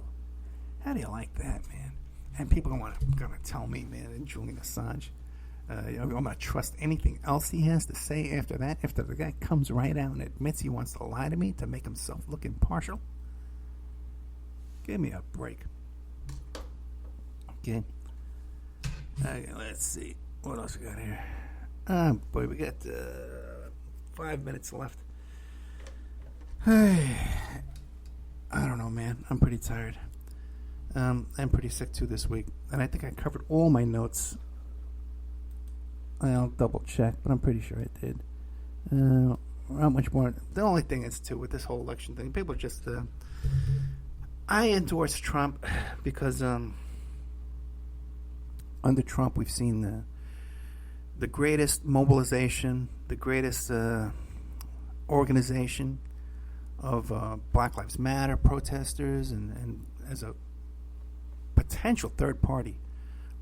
How do you like that, man? And people are going to tell me, man, and Julian Assange, I'm going to trust anything else he has to say after that, after the guy comes right out and admits he wants to lie to me to make himself look impartial? Give me a break. Okay. Let's see. What else we got here? Boy, we got 5 minutes left. I don't know, man. I'm pretty tired. I'm pretty sick too this week, and I think I covered all my notes. I'll double check, but I'm pretty sure I did. How much more? The only thing is too with this whole election thing, people just. I endorse Trump because under Trump we've seen the greatest mobilization, the greatest organization of Black Lives Matter protesters and as a potential third party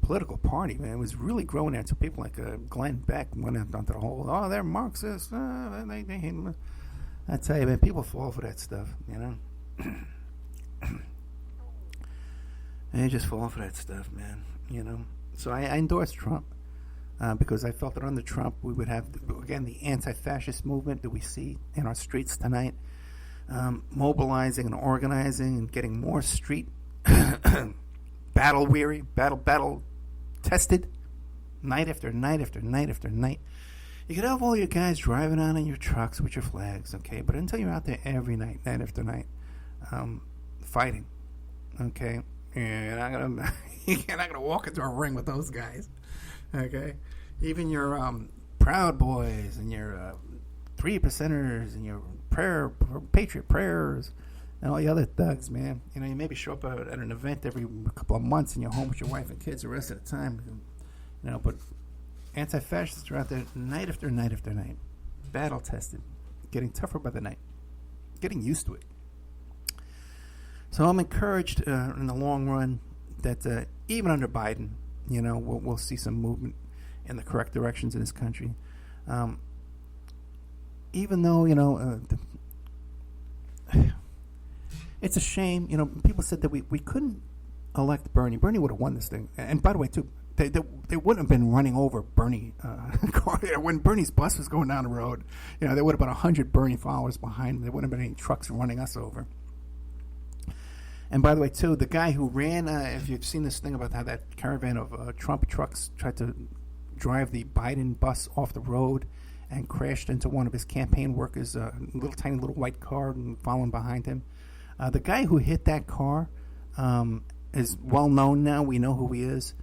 political party, man. It was really growing there. So people like Glenn Beck went out onto the whole, they're Marxists. They hate them. I tell you, man, people fall for that stuff, you know. They just fall for that stuff, man, you know. So I endorsed Trump because I felt that under Trump we would have, again, the anti-fascist movement that we see in our streets tonight, mobilizing and organizing and getting more street battle-weary, battle-tested, night after night after night after night. You could have all your guys driving on in your trucks with your flags, okay? But until you're out there every night, night after night, fighting, okay? You're not gonna walk into a ring with those guys, okay? Even your Proud Boys and your 3%ers and your Patriot Prayers and all the other thugs, man. You know, you maybe show up at an event every couple of months and you're home with your wife and kids the rest of the time, you know. But anti-fascists are out there night after night after night, battle tested, getting tougher by the night, getting used to it. So I'm encouraged in the long run that even under Biden, you know, we'll see some movement in the correct directions in this country. Even though, you know, it's a shame. You know, people said that we couldn't elect Bernie. Bernie would have won this thing. And by the way, too, they wouldn't have been running over Bernie. When Bernie's bus was going down the road, you know, there would have been 100 Bernie followers behind him. There wouldn't have been any trucks running us over. And by the way, too, the guy who ran, if you've seen this thing about how that caravan of Trump trucks tried to drive the Biden bus off the road and crashed into one of his campaign workers, tiny little white car, and following behind him. The guy who hit that car is well known now. We know who he is.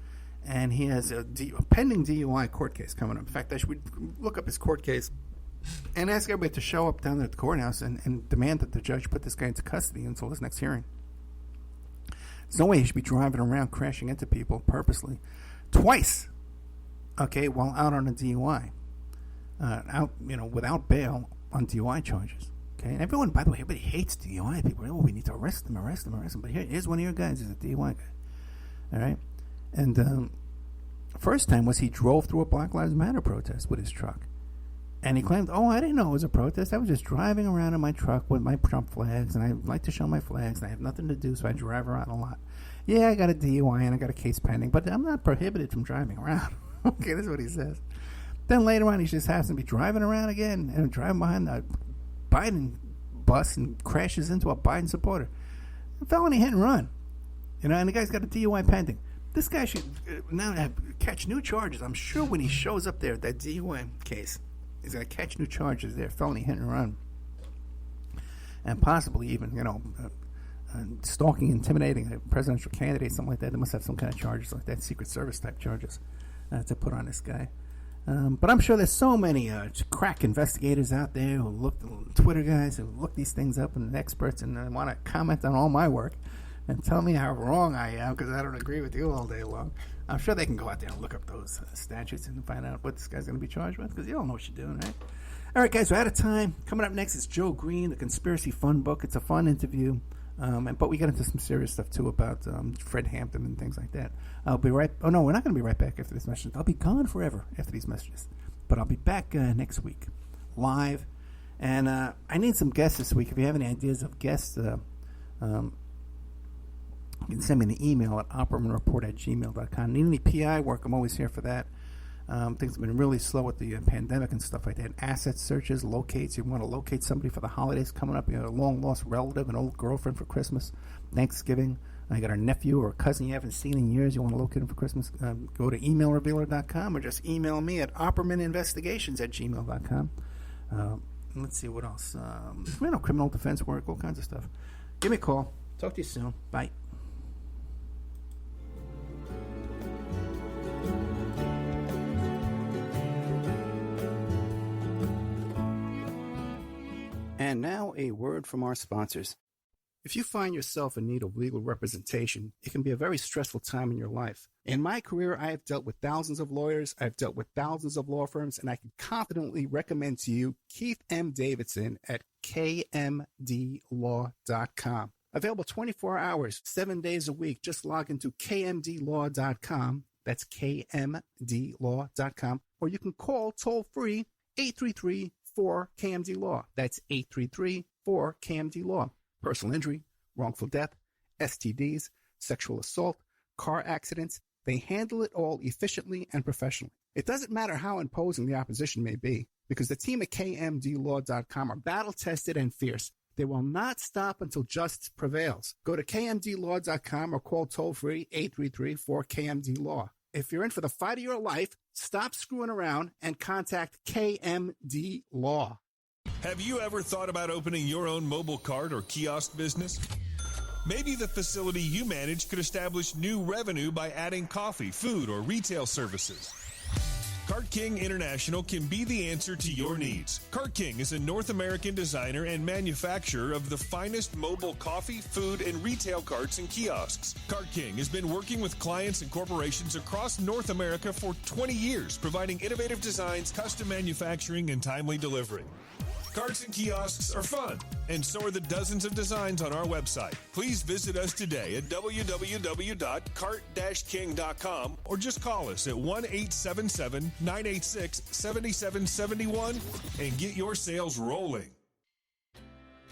And he has a pending DUI court case coming up. In fact, I should look up his court case and ask everybody to show up down at the courthouse and demand that the judge put this guy into custody until his next hearing. There's no way he should be driving around crashing into people purposely. Twice, okay, while out on a DUI. Out, you know, without bail on DUI charges. Okay, and everyone, by the way, everybody hates DUI people. Oh, we need to arrest him. But here's one of your guys. He's a DUI guy. All right? And first time was he drove through a Black Lives Matter protest with his truck. And he claimed, I didn't know it was a protest. I was just driving around in my truck with my Trump flags, and I like to show my flags, and I have nothing to do, so I drive around a lot. Yeah, I got a DUI, and I got a case pending, but I'm not prohibited from driving around. Okay, that's what he says. Then later on, he just happens to be driving around again, and driving behind the Biden bus and crashes into a Biden supporter. A felony hit and run. You know, and the guy's got a DUI pending. This guy should now catch new charges. I'm sure when he shows up there at that DUI case, he's going to catch new charges there, felony hit and run. And possibly even, you know, stalking, intimidating a presidential candidate, something like that. They must have some kind of charges like that, Secret Service type charges to put on this guy. But I'm sure there's so many crack investigators out there who look, Twitter guys who look these things up and experts and want to comment on all my work and tell me how wrong I am because I don't agree with you all day long. I'm sure they can go out there and look up those statutes and find out what this guy's going to be charged with because you all know what you're doing, right? All right, guys, we're out of time. Coming up next is Joe Green, the Conspiracy Fun Book. It's a fun interview, but we get into some serious stuff, too, about Fred Hampton and things like that. I'll be right... Oh, no, we're not going to be right back after these messages. I'll be gone forever after these messages. But I'll be back next week, live. And I need some guests this week. If you have any ideas of guests, you can send me an email at oppermanreport@gmail.com. Need any PI work? I'm always here for that. Things have been really slow with the pandemic and stuff like that. Asset searches, locates. You want to locate somebody for the holidays coming up. You know, a long-lost relative, an old girlfriend for Christmas, Thanksgiving. You got a nephew or a cousin you haven't seen in years. You want to locate him for Christmas. Go to emailrevealer.com or just email me at oppermaninvestigations@gmail.com. Let's see what else. Criminal defense work, all kinds of stuff. Give me a call. Talk to you soon. Bye. And now a word from our sponsors. If you find yourself in need of legal representation, it can be a very stressful time in your life. In my career, I have dealt with thousands of lawyers, I've dealt with thousands of law firms, and I can confidently recommend to you Keith M. Davidson at kmdlaw.com. Available 24 hours, 7 days a week. Just log into kmdlaw.com. That's kmdlaw.com. Or you can call toll-free 833-4KMD-LAW. That's 833-4KMD-LAW. Personal injury, wrongful death, STDs, sexual assault, car accidents. They handle it all efficiently and professionally. It doesn't matter how imposing the opposition may be, because the team at kmdlaw.com are battle-tested and fierce. They will not stop until justice prevails. Go to kmdlaw.com or call toll-free 833-4KMD-LAW. If you're in for the fight of your life, stop screwing around and contact KMD Law. Have you ever thought about opening your own mobile cart or kiosk business? Maybe the facility you manage could establish new revenue by adding coffee, food, or retail services. Cart King International can be the answer to your needs. Cart King is a North American designer and manufacturer of the finest mobile coffee, food, and retail carts and kiosks. Cart King has been working with clients and corporations across North America for 20 years, providing innovative designs, custom manufacturing, and timely delivery. Carts and kiosks are fun, and so are the dozens of designs on our website. Please visit us today at www.cart-king.com or just call us at 1-877-986-7771 and get your sales rolling.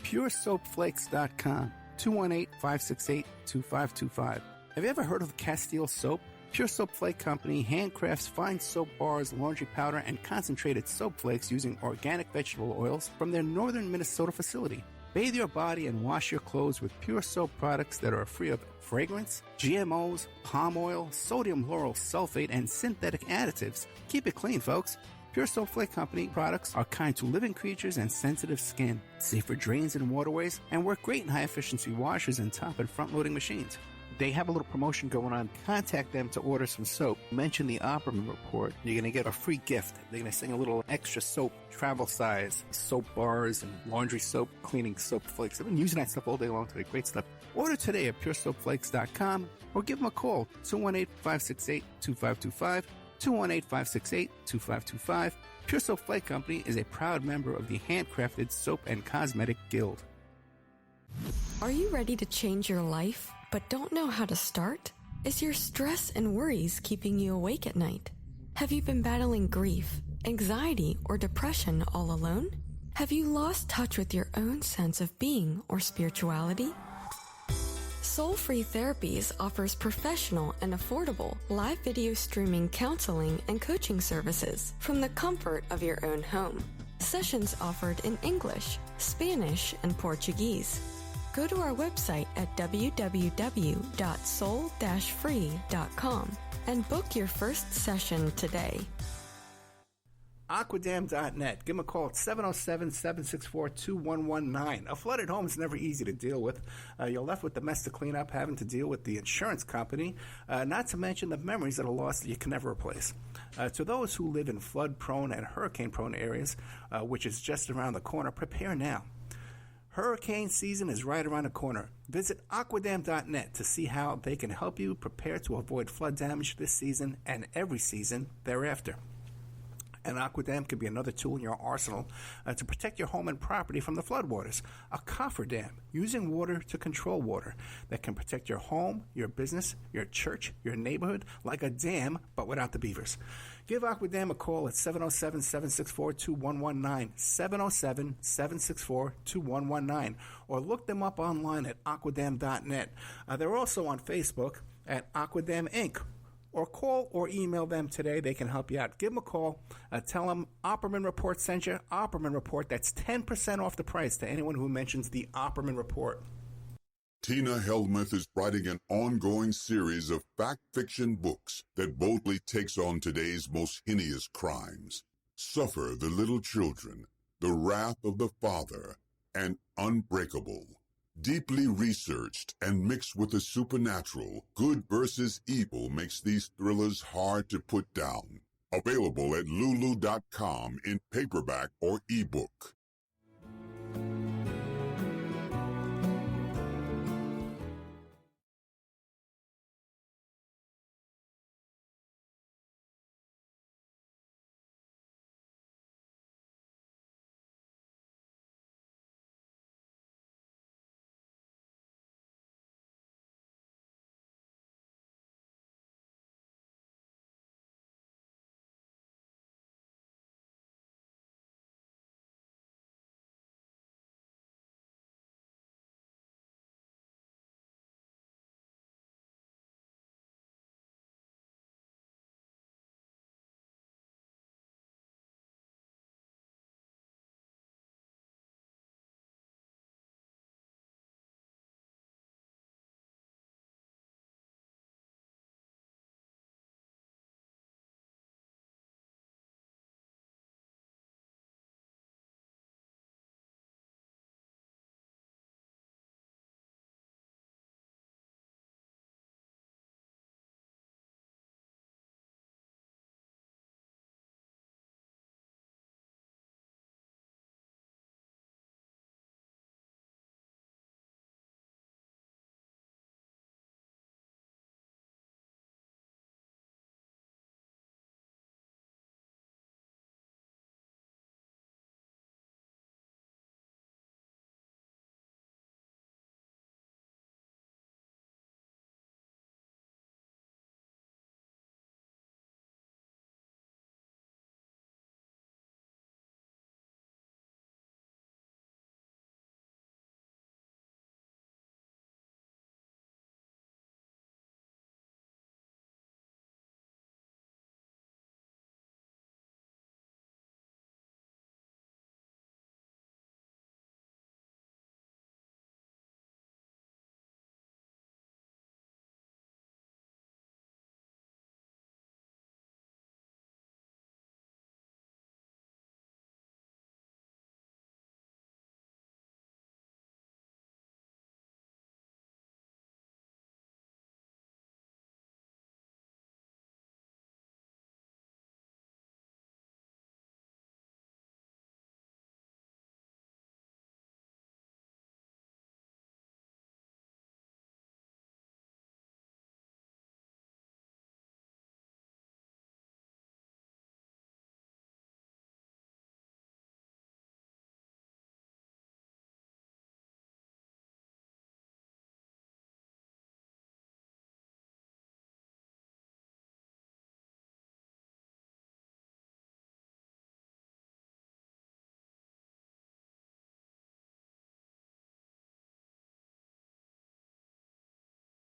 PureSoapFlakes.com, 218-568-2525. Have you ever heard of Castile Soap? Pure Soap Flake Company handcrafts fine soap bars, laundry powder, and concentrated soap flakes using organic vegetable oils from their northern Minnesota facility. Bathe your body and wash your clothes with pure soap products that are free of fragrance, GMOs, palm oil, sodium lauryl sulfate, and synthetic additives. Keep it clean, folks. Pure Soap Flake Company products are kind to living creatures and sensitive skin, safe for drains and waterways, and work great in high-efficiency washers and top and front-loading machines. They have a little promotion going on. Contact them to order some soap. Mention the Opperman Report. You're going to get a free gift. They're going to send a little extra soap, travel size, soap bars and laundry soap, cleaning soap flakes. I've been using that stuff all day long today. Great stuff. Order today at puresoapflakes.com or give them a call, 218-568-2525, 218-568-2525. Pure Soap Flake Company is a proud member of the Handcrafted Soap and Cosmetic Guild. Are you ready to change your life, but don't know how to start? Is your stress and worries keeping you awake at night? Have you been battling grief, anxiety, or depression all alone? Have you lost touch with your own sense of being or spirituality? Soul Free Therapies offers professional and affordable live video streaming counseling and coaching services from the comfort of your own home. Sessions offered in English, Spanish, and Portuguese. Go to our website at www.soul-free.com and book your first session today. Aquadam.net. Give them a call at 707-764-2119. A flooded home is never easy to deal with. You're left with the mess to clean up, having to deal with the insurance company, not to mention the memories that are lost that you can never replace. To those who live in flood-prone and hurricane-prone areas, which is just around the corner, prepare now. Hurricane season is right around the corner. Visit Aquadam.net to see how they can help you prepare to avoid flood damage this season and every season thereafter. An Aquadam could be another tool in your arsenal to protect your home and property from the floodwaters. A cofferdam, using water to control water, that can protect your home, your business, your church, your neighborhood, like a dam, but without the beavers. Give Aquadam a call at 707-764-2119, 707-764-2119, or look them up online at aquadam.net. They're also on Facebook at Aquadam Inc., or call or email them today. They can help you out. Give them a call. Tell them Opperman Report sent you. Opperman Report, that's 10% off the price to anyone who mentions the Opperman Report. Tina Helmuth is writing an ongoing series of fact-fiction books that boldly takes on today's most heinous crimes. Suffer the Little Children, The Wrath of the Father, and Unbreakable. Deeply researched and mixed with the supernatural, good versus evil makes these thrillers hard to put down. Available at lulu.com in paperback or ebook.